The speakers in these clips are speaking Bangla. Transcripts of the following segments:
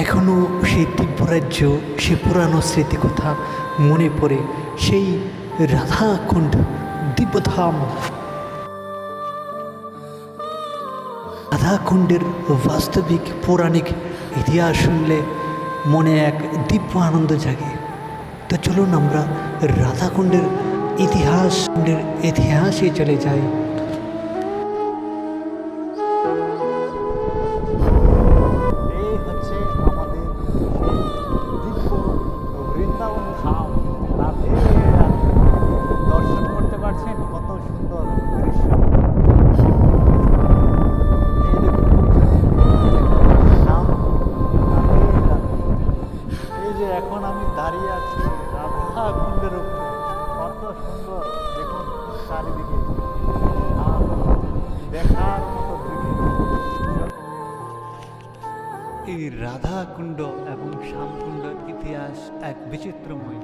এখনও সেই দিব্যরাজ্য, সে পুরানো স্মৃতিকথা মনে পড়ে, সেই রাধাকুণ্ড দিব্যধাম। রাধাকুণ্ডের বাস্তবিক পৌরাণিক ইতিহাস শুনলে মনে এক দিব্য আনন্দ জাগে। তো চলুন আমরা রাধাকুণ্ডের ইতিহাসে চলে যাই। এই হচ্ছে আমাদের দিব্য বৃন্দাবন ধাম। রাধে রাধে। দর্শন করতে পারছেন কত সুন্দর দৃশ্য। এই দেখুন ধাম। রাধে রাধে। এই যে এখন আমি দাঁড়িয়ে আছি রাধা কুণ্ডের উপরে, কত সুন্দর দেখুন চারিদিকে, দেখার মতো দৃশ্য। এই রাধাকুণ্ড এবং শ্যামকুণ্ডের ইতিহাস এক বিচিত্রময়।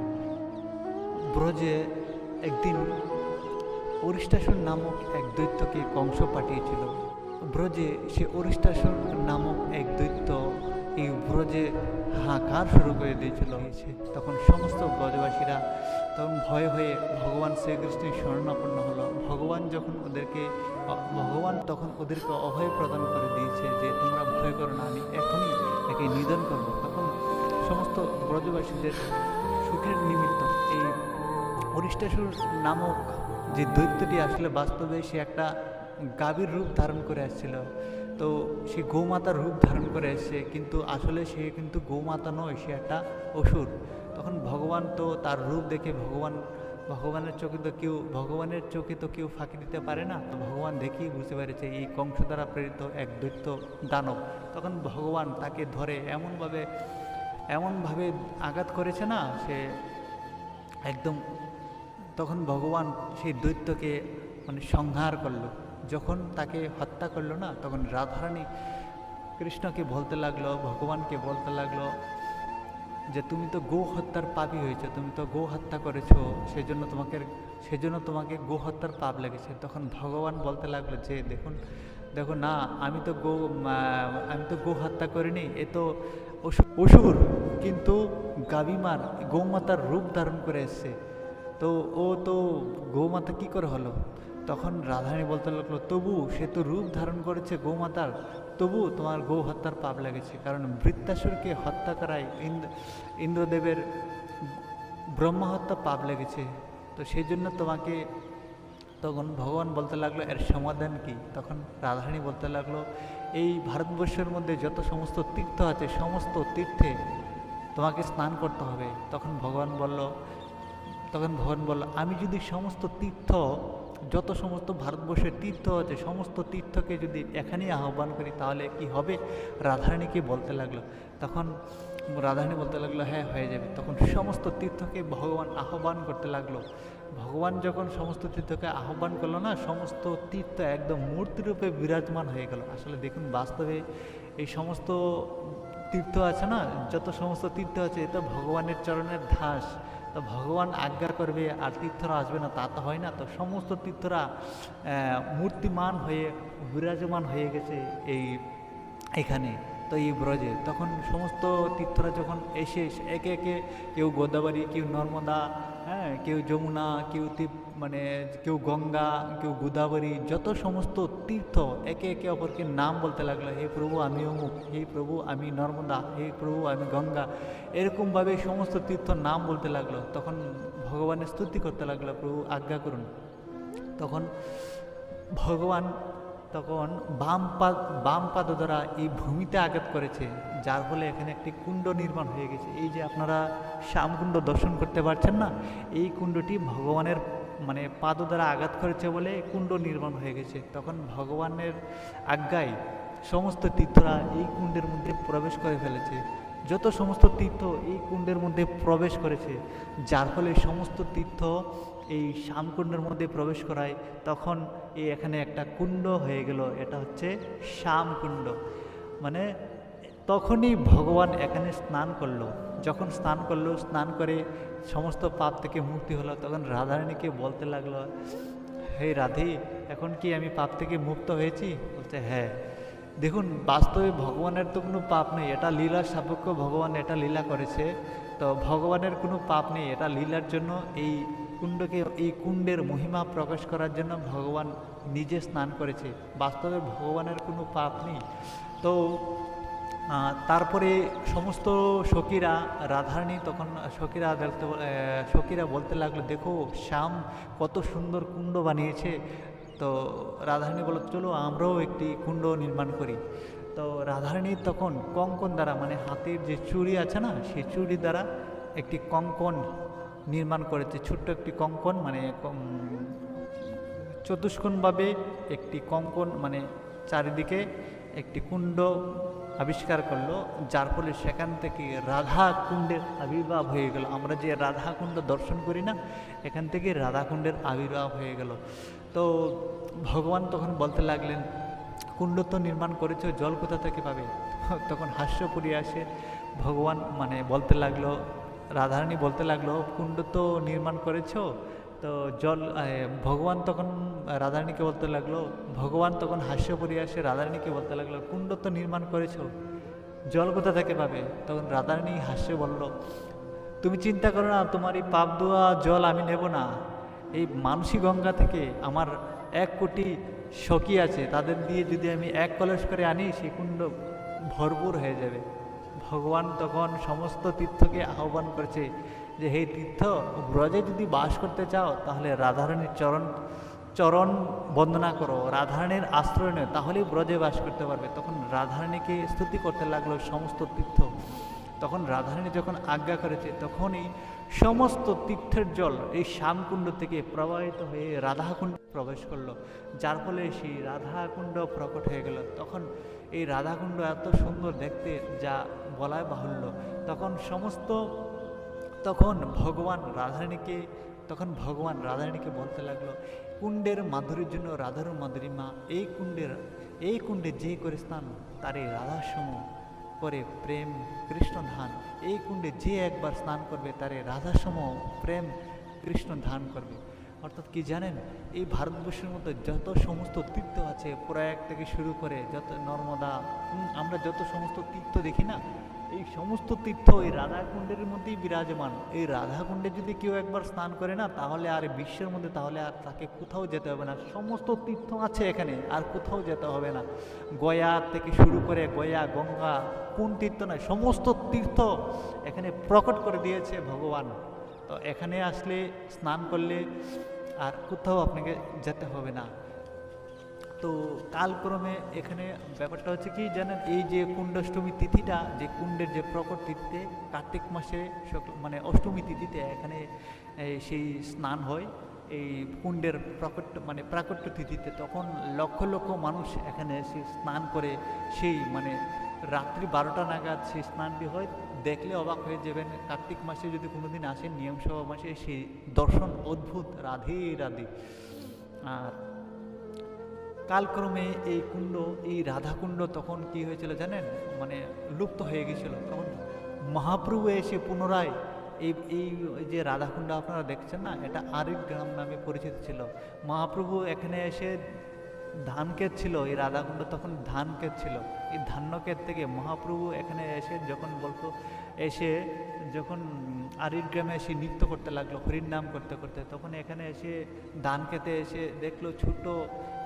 ব্রজে একদিন অরিষ্টাসুর নামক এক দৈত্যকে কংস পাঠিয়েছিল। ব্রজে সে অরিষ্টাসুর নামক এক দৈত্য এই ব্রজে হাহাকার শুরু করে দিয়েছিল। তখন সমস্ত ব্রজবাসীরা তখন ভয়ে হয়ে ভগবান শ্রীকৃষ্ণের শরণাপন্ন হলো। ভগবান তখন ওদেরকে অভয় প্রদান করে দিয়েছে যে তোমরা ভয় করো না, আমি এখনই একে নিধন করব। তখন সমস্ত ব্রজবাসীদের সুখের নিমিত্ত এই অরিষ্টাসুর নামক যে দৈত্যটি আসলে বাস্তবে সে একটা গাভীর রূপ ধারণ করে আসছিল। তো সে গৌমাতার রূপ ধারণ করে এসছে, কিন্তু আসলে সে কিন্তু গৌমাতা নয়, সে একটা অসুর। তখন ভগবান তো তার রূপ দেখে ভগবানের চোখে তো কেউ ফাঁকি দিতে পারে না। তো ভগবান দেখেই বুঝতে পেরেছে এই কংস দ্বারা প্রেরিত এক দৈত্য দানব। তখন ভগবান তাকে ধরে এমনভাবে আঘাত করেছে না, সে একদম, তখন ভগবান সেই দৈত্যকে সংহার করলো। যখন তাকে হত্যা করলো না, তখন রাধারানী কৃষ্ণকে বলতে লাগলো, ভগবানকে বলতে লাগলো যে তুমি তো গো হত্যার পাপী হয়েছো, তুমি তো গো হত্যা করেছো, সেজন্য তোমাকে গো হত্যার পাপ লেগেছে। তখন ভগবান বলতে লাগলো যে দেখো না, আমি তো গো হত্যা করিনি, এ তো অসুর, কিন্তু গাভীমার গৌমাতার রূপ ধারণ করে এসছে, তো ও তো গৌমাতা কি করে হলো? তখন রাধারানী বলতে লাগলো সে তো রূপ ধারণ করেছে গৌমাতার, তবু তোমার গৌ হত্যার পাপ লেগেছে, কারণ বৃত্তাসুরকে হত্যা করায় ইন্দ্রদেবের ব্রহ্মা হত্যা পাপ লেগেছে। তো সেই জন্য তোমাকে, তখন ভগবান বলতে লাগলো এর সমাধান কি? তখন রাধারানী বলতে লাগলো এই ভারতবর্ষের মধ্যে যত সমস্ত তীর্থ আছে, সমস্ত তীর্থে তোমাকে স্নান করতে হবে। তখন ভগবান বলল আমি যদি যত সমস্ত ভারতবর্ষের তীর্থ আছে, সমস্ত তীর্থকে যদি এখানেই আহ্বান করি তাহলে কি হবে? রাধারানীকে বলতে লাগলো। তখন রাধারানী বলতে লাগলো হ্যাঁ, হয়ে যাবে। তখন সমস্ত তীর্থকে ভগবান আহ্বান করতে লাগলো। ভগবান যখন সমস্ত তীর্থকে আহ্বান করলো না, সমস্ত তীর্থ একদম মূর্তিরূপে বিরাজমান হয়ে গেল। আসলে দেখুন, বাস্তবে এই সমস্ত তীর্থ আছে না, যত সমস্ত তীর্থ আছে, এটা ভগবানের চরণের ধাস। তো ভগবান আজ্ঞা করবে আর তীর্থরা আসবে না, তা তো হয় না। তো সমস্ত তীর্থরা মূর্তিমান হয়ে বিরাজমান হয়ে গেছে এখানে, তো এই ব্রজে। তখন সমস্ত তীর্থরা যখন এসে একে একে, কেউ গোদাবরী, কেউ নর্মদা, কেউ যমুনা, কেউ গঙ্গা, কেউ গোদাবরী, যত সমস্ত তীর্থ একে একে অপরকে নাম বলতে লাগলো, হে প্রভু আমি অমুক, হে প্রভু আমি নর্মদা, হে প্রভু আমি গঙ্গা, এরকমভাবে সমস্ত তীর্থ নাম বলতে লাগলো। তখন ভগবানের স্তুতি করতে লাগলো, প্রভু আজ্ঞা করুন। তখন ভগবান বাম পাদ দ্বারা এই ভূমিতে আঘাত করেছে, যার ফলে এখানে একটি কুণ্ড নির্মাণ হয়ে গেছে। এই যে আপনারা শ্যামকুণ্ড দর্শন করতে পারছেন না, এই কুণ্ডটি ভগবানের পাদ দ্বারা আঘাত করেছে বলে কুণ্ড নির্মাণ হয়ে গেছে। তখন ভগবানের আজ্ঞায় সমস্ত তীর্থরা এই কুণ্ডের মধ্যে প্রবেশ করে ফেলেছে। যত সমস্ত তীর্থ এই কুণ্ডের মধ্যে প্রবেশ করেছে, যার ফলে সমস্ত তীর্থ এই শ্যামকুণ্ডের মধ্যে প্রবেশ করায় তখন এখানে একটা কুণ্ড হয়ে গেল। এটা হচ্ছে শ্যামকুণ্ড। তখনই ভগবান এখানে স্নান করলো। যখন স্নান করে সমস্ত পাপ থেকে মুক্তি হলো, তখন রাধারানীকে বলতে লাগলো, হে রাধে, এখন কি আমি পাপ থেকে মুক্ত হয়েছি? বলছে হ্যাঁ। দেখুন বাস্তবে ভগবানের তো কোনো পাপ নেই, এটা লীলার সাপেক্ষ, ভগবান এটা লীলা করেছে। তো ভগবানের কোনো পাপ নেই, এটা লীলার জন্য এই কুণ্ডকে, এই কুণ্ডের মহিমা প্রকাশ করার জন্য ভগবান নিজে স্নান করেছে। বাস্তবে ভগবানের কোনো পাপ নেই। তো তারপরে সমস্ত সখীরা, রাধারানী তখন সখীরা বলতে লাগলো, দেখো শ্যাম কত সুন্দর কুণ্ড বানিয়েছে। তো রাধারানী বলল, চলো আমরাও একটি কুণ্ড নির্মাণ করি। তো রাধারানী তখন কঙ্কন দ্বারা, মানে হাতের যে চুড়ি আছে না, সেই চুড়ি দ্বারা একটি কঙ্কন নির্মাণ করেছে, ছোট্ট একটি কঙ্কন, মানে চতুষ্কোণভাবে একটি কঙ্কন, মানে চারিদিকে একটি কুণ্ড আবিষ্কার করলো, যার ফলে সেখান থেকে রাধা কুণ্ডের আবির্ভাব হয়ে গেল। আমরা যে রাধা কুণ্ড দর্শন করি না, এখান থেকে রাধা কুণ্ডের আবির্ভাব হয়ে গেল। তো ভগবান তখন বলতে লাগলেন, কুণ্ড তো নির্মাণ করেছো, জল কোথা থেকে পাবে? তখন হাস্যপুরী আসে, ভগবান মানে বলতে লাগলো, রাধারানী বলতে লাগলো, কুণ্ড তো নির্মাণ করেছো, তো জল, ভগবান তখন রাধারানীকে বলতে লাগলো, ভগবান তখন হাস্যপুরী আসে রাধারানীকে বলতে লাগলো, কুণ্ড তো নির্মাণ করেছো, জল কোথা থেকে পাবে? তখন রাধারানী হাস্যে বলল, তুমি চিন্তা করো না, তোমার এই পাপ ধোয়া জল আমি নেব না। এই মানসী গঙ্গা থেকে আমার 1 কোটি সখী আছে, তাদের দিয়ে যদি আমি 1 কলস করে আনি, সেই কুণ্ড ভরপুর হয়ে যাবে। ভগবান তখন সমস্ত তীর্থকে আহ্বান করেছে যে, হে তীর্থ, ব্রজে যদি বাস করতে চাও তাহলে রাধারানীর চরণ বন্দনা করো, রাধারানীর আশ্রয় নেয়, তাহলেই ব্রজে বাস করতে পারবে। তখন রাধারানীকে স্তুতি করতে লাগলো সমস্ত তীর্থ। তখন রাধারানী যখন আজ্ঞা করেছে, তখনই সমস্ত তীর্থের জল এই শ্যামকুণ্ড থেকে প্রবাহিত হয়ে রাধাকুণ্ড প্রবেশ করলো, যার ফলে সেই রাধাকুণ্ড প্রকট হয়ে গেল। তখন এই রাধাকুণ্ড এত সুন্দর দেখতে, যা বলায় বাহুল্য। তখন ভগবান রাধারানীকে বলতে লাগলো, কুণ্ডের মাধুরীর জন্য রাধার মাধুরীমা, এই কুণ্ডে যে করে স্নান, তারে রাধার সম করে প্রেম কৃষ্ণ ধান। এই কুণ্ডে যে একবার স্নান করবে, তারে রাধার সম প্রেম কৃষ্ণ ধান করবে। অর্থাৎ কি জানেন, এই ভারতবর্ষের মধ্যে যত সমস্ত তীর্থ আছে, প্রয়াগ থেকে শুরু করে যত নর্মদা, আমরা যত সমস্ত তীর্থ দেখি না, এই সমস্ত তীর্থ এই রাধাকুণ্ডের মধ্যেই বিরাজমান। এই রাধাকুণ্ডে যদি কেউ একবার স্নান করে না, তাহলে আর বিশ্বের মধ্যে, তাহলে আর তাকে কোথাও যেতে হবে না। সমস্ত তীর্থ আছে এখানে, আর কোথাও যেতে হবে না। গয়া থেকে শুরু করে, গয়া, গঙ্গা, কোন তীর্থ নয়, সমস্ত তীর্থ এখানে প্রকট করে দিয়েছে ভগবান। তো এখানে আসলে, স্নান করলে আর কোথাও আপনাকে যেতে হবে না। তো কালক্রমে এখানে ব্যাপারটা হচ্ছে কি জানেন, এই যে কুণ্ডাষ্টমী তিথিটা, যে কুণ্ডের যে প্রকট তিথিতে, কার্তিক মাসে মানে অষ্টমী তিথিতে এখানে সেই স্নান হয়, এই কুণ্ডের প্রাকট্য তিথিতে। তখন লক্ষ লক্ষ মানুষ এখানে এসে স্নান করে, সেই মানে রাত্রি 12টা নাগাদ সেই স্নানটি হয়। দেখলে অবাক হয়ে যাবেন, কার্তিক মাসে যদি কোনোদিন আসেন, নিয়মসভা মাসে, সেই দর্শন অদ্ভুত, রাধে রাধে। আর কালক্রমে এই রাধাকুণ্ড তখন কি হয়েছিল জানেন, মানে লুপ্ত হয়ে গেছিল। তখন মহাপ্রভু এসে পুনরায় এই যে রাধাকুণ্ড আপনারা দেখছেন না, এটা আরেক গ্রাম নামে পরিচিত ছিল। মহাপ্রভু এখানে এসে ধান ক্ষেত ছিল, এই রাধাকুণ্ড তখন ধান ক্ষেত ছিল। এই ধান্যক্ষেত থেকে মহাপ্রভু এখানে এসে যখন আরির গ্রামে এসে নৃত্য করতে লাগলো, হরির নাম করতে করতে, তখন এখানে এসে ধান খেতে এসে দেখলো ছোট,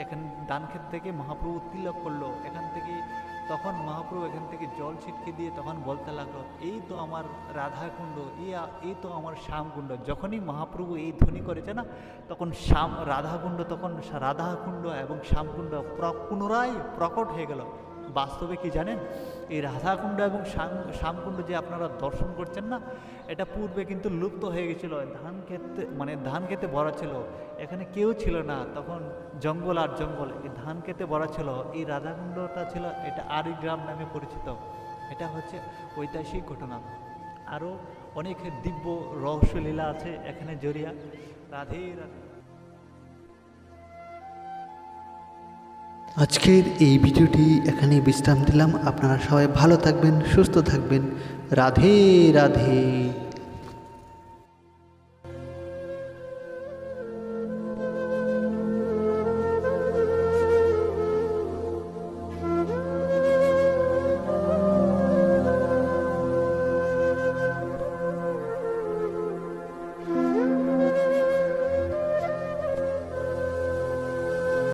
এখানে ধান ক্ষেত থেকে মহাপ্রভু তিলক করলো এখান থেকে। তখন মহাপ্রভু এখান থেকে জল ছিটকে দিয়ে তখন বলতে লাগলো, এই তো আমার রাধাকুণ্ড, এই তো আমার শ্যামকুণ্ড। যখনই মহাপ্রভু এই ধ্বনি করেছে না, তখন রাধাকুণ্ড এবং শ্যামকুণ্ড পুনরায় প্রকট হয়ে গেল। বাস্তবে কি জানেন, এই রাধাকুণ্ড এবং শ্যামকুণ্ড যে আপনারা দর্শন করছেন না, এটা পূর্বে কিন্তু লুপ্ত হয়ে গেছিল। ধান খেতে ভরা ছিল, এখানে কেউ ছিল না, তখন জঙ্গল আর জঙ্গল, এই ধান খেতে ভরা ছিল। এই রাধাকুণ্ডটা ছিল, এটা আরি গ্রাম নামে পরিচিত। এটা হচ্ছে ঐতিহাসিক ঘটনা। আরও অনেক দিব্য রহস্যলীলা আছে এখানে জড়িয়া। রাধে রাধে। আজকের এই ভিডিওটি এখানেই বিশ্রাম দিলাম। আপনারা সবাই ভালো থাকবেন, সুস্থ থাকবেন। রাধে রাধে।